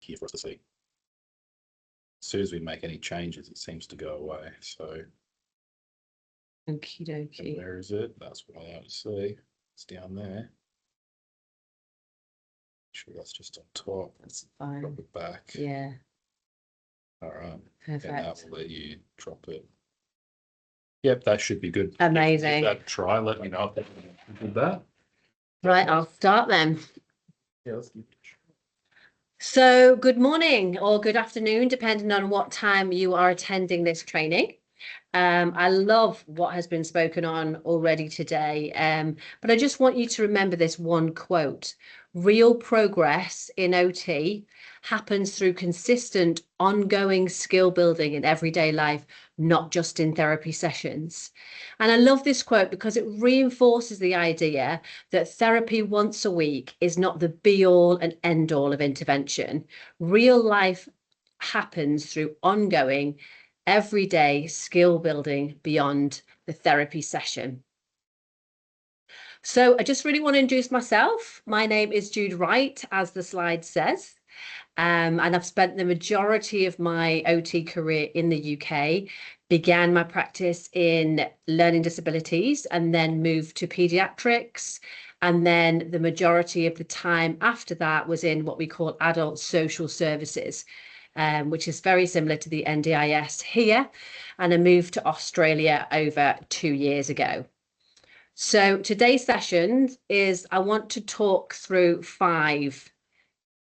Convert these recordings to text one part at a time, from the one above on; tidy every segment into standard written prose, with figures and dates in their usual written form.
here for us to see. As soon as we make any changes, it seems to go away. So, okie dokie. Where is it? That's what I like to see. It's down there. Sure, that's just on top. That's fine. Drop it back. Yeah. All right. Perfect. And that will let you drop it. Yep, that should be good. Amazing. Give that a try. Let me know if you did that. Right, I'll start then. Yeah, let's give it a try. So good morning or good afternoon, depending on what time you are attending this training. I love what has been spoken on already today, but I just want you to remember this one quote. Real progress in OT happens through consistent, ongoing skill building in everyday life, not just in therapy sessions. And I love this quote because it reinforces the idea that therapy once a week is not the be-all and end-all of intervention. Real life happens through ongoing, everyday skill building beyond the therapy session. So I just really want to introduce myself. My name is Jude Wright, as the slide says, and I've spent the majority of my OT career in the UK, began my practice in learning disabilities and then moved to paediatrics. And then the majority of the time after that was in what we call adult social services, which is very similar to the NDIS here. And I moved to Australia over 2 years ago. So today's session is I want to talk through 5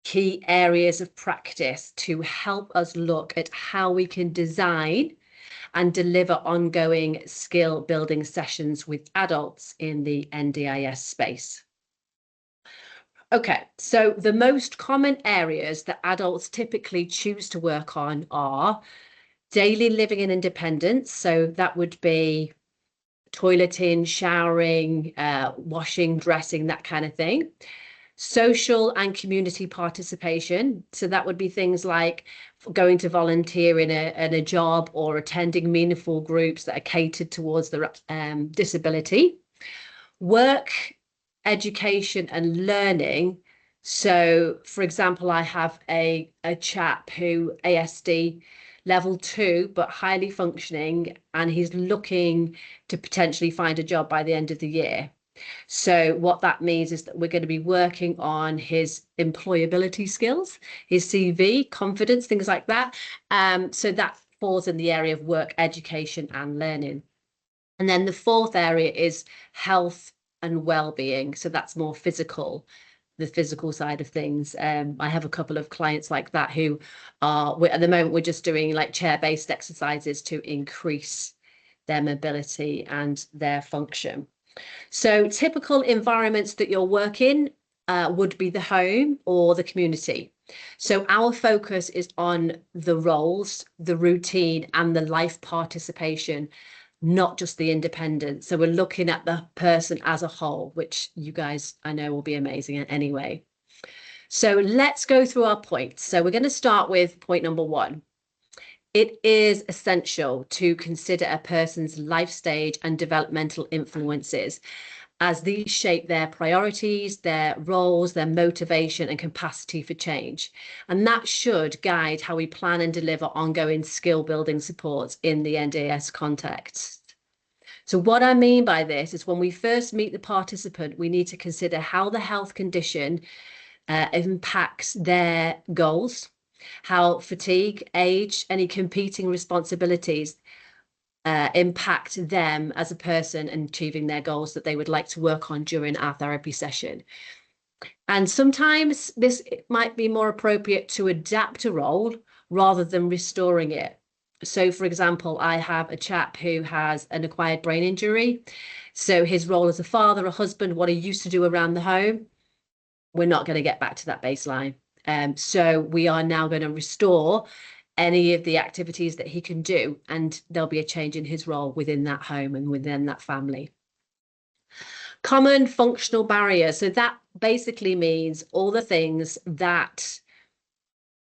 key areas of practice to help us look at how we can design and deliver ongoing skill building sessions with adults in the NDIS space. Okay, so the most common areas that adults typically choose to work on are daily living and independence. So that would be toileting, showering, washing, dressing, that kind of thing. Social and community participation. So that would be things like going to volunteer in a job or attending meaningful groups that are catered towards the disability. Work, education and learning. So, for example, I have a chap who ASD level 2, but highly functioning, and he's looking to potentially find a job by the end of the year. So what that means is that we're going to be working on his employability skills, his CV, confidence, things like that. So that falls in the area of work, education and learning. And then the 4th area is health and well-being. So that's more physical, the physical side of things. I have a couple of clients like that who are, at the moment, we're just doing like chair-based exercises to increase their mobility and their function. So typical environments that you'll work in would be the home or the community. So our focus is on the roles, the routine and the life participation, not just the independence. So we're looking at the person as a whole, which you guys, I know, will be amazing anyway. So let's go through our points. So we're going to start with point number 1. It is essential to consider a person's life stage and developmental influences, as these shape their priorities, their roles, their motivation and capacity for change. And that should guide how we plan and deliver ongoing skill building supports in the NDIS context. So what I mean by this is when we first meet the participant, we need to consider how the health condition impacts their goals, how fatigue, age, any competing responsibilities impact them as a person and achieving their goals that they would like to work on during our therapy session. And sometimes this might be more appropriate to adapt a role rather than restoring it. So, for example, I have a chap who has an acquired brain injury. So his role as a father, a husband, what he used to do around the home, we're not going to get back to that baseline. So we are now going to restore any of the activities that he can do, and there'll be a change in his role within that home and within that family. Common functional barriers. So that basically means all the things that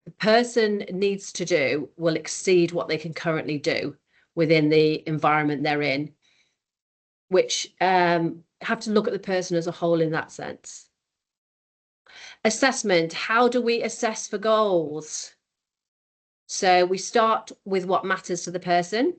the person needs to do will exceed what they can currently do within the environment they're in, which have to look at the person as a whole in that sense. Assessment. How do we assess for goals? So we start with what matters to the person.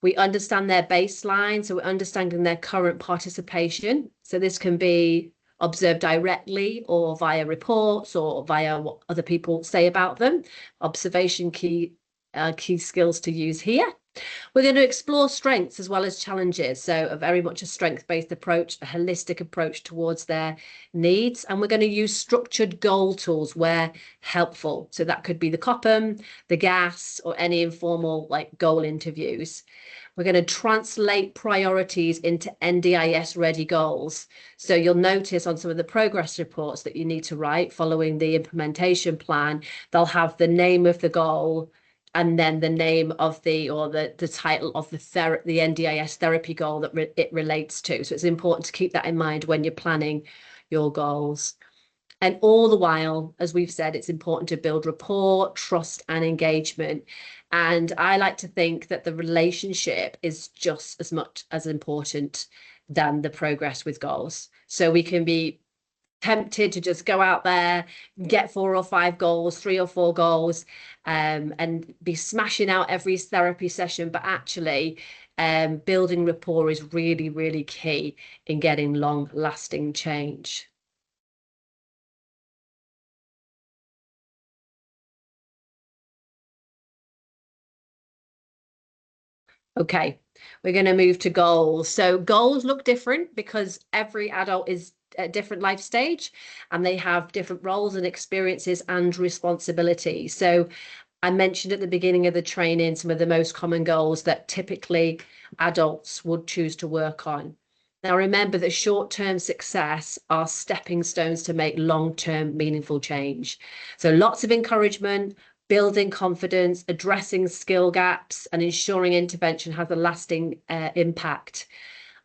We understand their baseline, so we're understanding their current participation. So this can be observed directly or via reports or via what other people say about them. Observation key skills to use here. We're going to explore strengths as well as challenges. So very much a strength-based approach, a holistic approach towards their needs. And we're going to use structured goal tools where helpful. So that could be the COPM, the GAS, or any informal like goal interviews. We're going to translate priorities into NDIS ready goals. So you'll notice on some of the progress reports that you need to write following the implementation plan, they'll have the name of the goal, and then the name of the title of the NDIS therapy goal that it relates to. So it's important to keep that in mind when you're planning your goals. And all the while, as we've said, it's important to build rapport, trust, and engagement. And I like to think that the relationship is just as much as important than the progress with goals. So we can be tempted to just go out there, get 4 or 5 goals, 3 or 4 goals, and be smashing out every therapy session. But actually, building rapport is really, really key in getting long-lasting change. Okay, we're going to move to goals. So goals look different because every adult is at a different life stage and they have different roles and experiences and responsibilities. So I mentioned at the beginning of the training some of the most common goals that typically adults would choose to work on. Now, remember that short-term success are stepping stones to make long-term meaningful change. So lots of encouragement, building confidence, addressing skill gaps, and ensuring intervention has a lasting impact.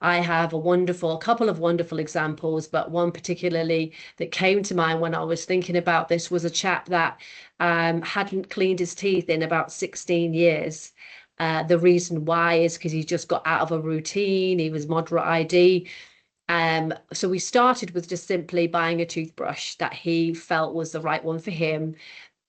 I have a couple of wonderful examples, but one particularly that came to mind when I was thinking about this was a chap that hadn't cleaned his teeth in about 16 years. The reason why is because he just got out of a routine. He was moderate ID. So we started with just simply buying a toothbrush that he felt was the right one for him.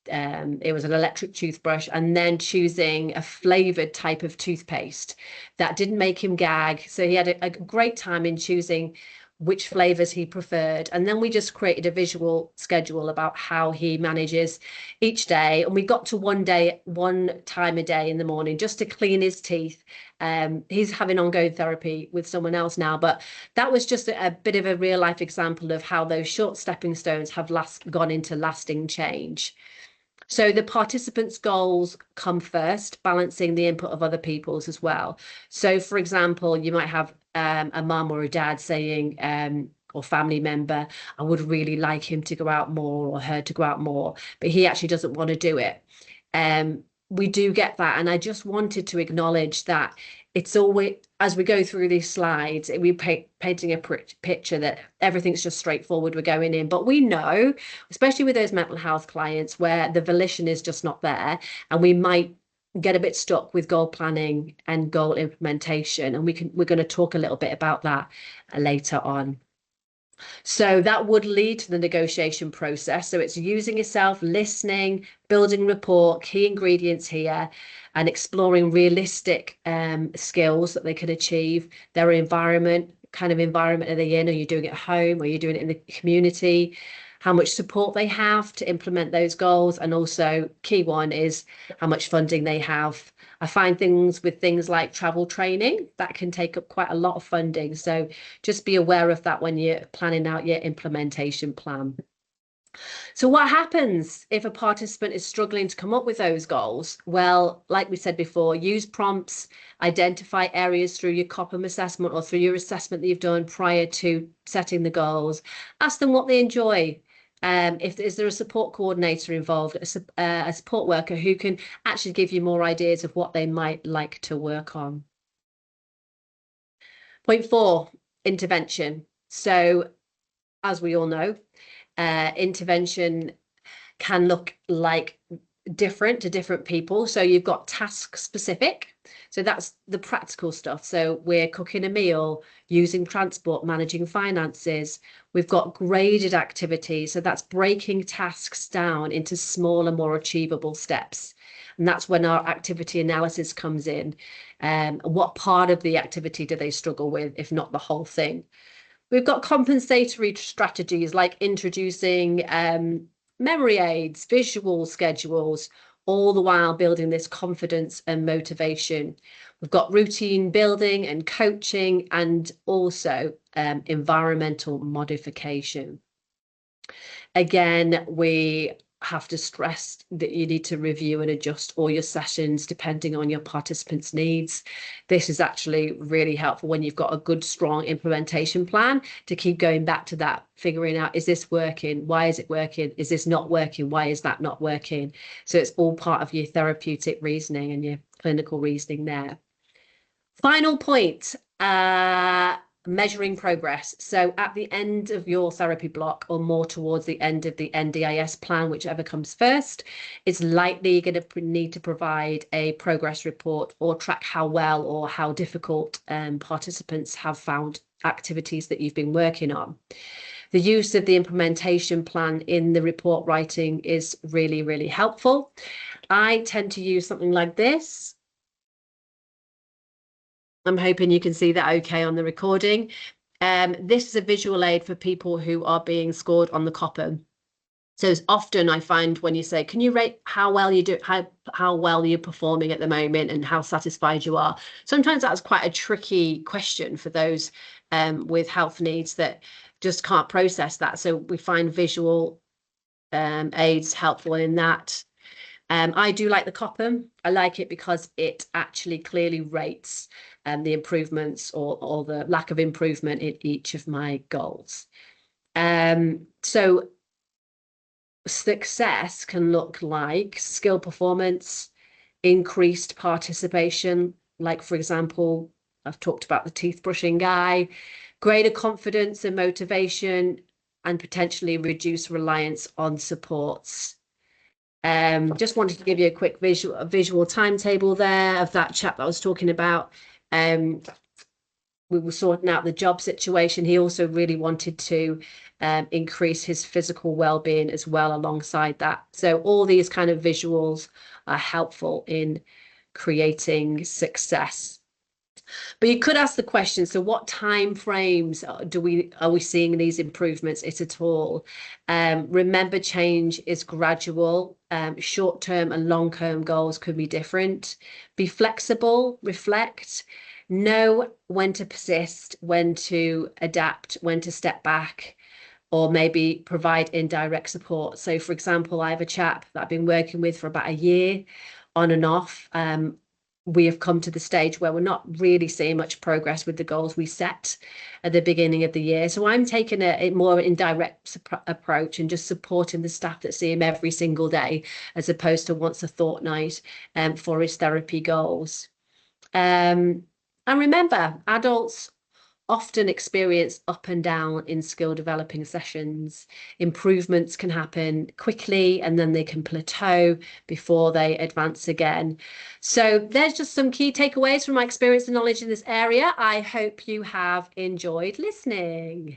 It was an electric toothbrush, and then choosing a flavored type of toothpaste that didn't make him gag. So he had a great time in choosing which flavors he preferred. And then we just created a visual schedule about how he manages each day. And we got to one time a day in the morning just to clean his teeth. He's having ongoing therapy with someone else now, but that was just a bit of a real life example of how those short stepping stones have gone into lasting change. So the participants' goals come first, balancing the input of other people's as well. So, for example, you might have a mum or a dad saying, or family member, I would really like him to go out more or her to go out more, but he actually doesn't want to do it. We do get that. And I just wanted to acknowledge that it's always, as we go through these slides, we're painting a picture that everything's just straightforward, we're going in. But we know, especially with those mental health clients where the volition is just not there, and we might get a bit stuck with goal planning and goal implementation. And we're going to talk a little bit about that later on. So that would lead to the negotiation process. So it's using yourself, listening, building rapport, key ingredients here, and exploring realistic skills that they can achieve, their environment, kind of environment are they in? Are you doing it at home? Are you doing it in the community? How much support they have to implement those goals. And also key one is how much funding they have. I find things like travel training that can take up quite a lot of funding. So just be aware of that when you're planning out your implementation plan. So what happens if a participant is struggling to come up with those goals? Well, like we said before, use prompts, identify areas through your COPM assessment or through your assessment that you've done prior to setting the goals. Ask them what they enjoy. Is there a support coordinator involved, a support worker who can actually give you more ideas of what they might like to work on? Point 4, intervention. So as we all know, intervention can look like different to different people. So you've got task specific. So that's the practical stuff. So we're cooking a meal, using transport, managing finances. We've got graded activities. So that's breaking tasks down into smaller, more achievable steps. And that's when our activity analysis comes in. What part of the activity do they struggle with, if not the whole thing? We've got compensatory strategies like introducing memory aids, visual schedules, all the while building this confidence and motivation. We've got routine building and coaching, and also environmental modification. Again, we have to stress that you need to review and adjust all your sessions depending on your participants' needs. This is actually really helpful when you've got a good, strong implementation plan to keep going back to that, figuring out, is this working? Why is it working? Is this not working? Why is that not working? So it's all part of your therapeutic reasoning and your clinical reasoning there. Final point, measuring progress. So at the end of your therapy block, or more towards the end of the NDIS plan, whichever comes first, it's likely you're going to need to provide a progress report or track how well or how difficult participants have found activities that you've been working on. The use of the implementation plan in the report writing is really, really helpful. I tend to use something like this. I'm hoping you can see that okay on the recording. This is a visual aid for people who are being scored on the COPPA. So often I find when you say, can you rate how well you do, how well you're performing at the moment and how satisfied you are? Sometimes that's quite a tricky question for those with health needs that just can't process that. So we find visual aids helpful in that. I do like the COPPA. I like it because it actually clearly rates the improvements or the lack of improvement in each of my goals. So success can look like skill performance, increased participation, like for example, I've talked about the teeth brushing guy, greater confidence and motivation, and potentially reduce reliance on supports. Just wanted to give you a quick visual timetable there of that chap that I was talking about. We were sorting out the job situation. He also really wanted to increase his physical well-being as well alongside that. So all these kind of visuals are helpful in creating success. But you could ask the question, so what time frames are we seeing these improvements, if at all? Remember, change is gradual. Short-term and long-term goals could be different. Be flexible, reflect, know when to persist, when to adapt, when to step back, or maybe provide indirect support. So for example, I have a chap that I've been working with for about a year on and off. We have come to the stage where we're not really seeing much progress with the goals we set at the beginning of the year. So I'm taking a more indirect approach and just supporting the staff that see him every single day, as opposed to once a fortnight for his therapy goals. And remember, adults often experience up and down in skill developing sessions. Improvements can happen quickly and then they can plateau before they advance again. So there's just some key takeaways from my experience and knowledge in this area. I hope you have enjoyed listening.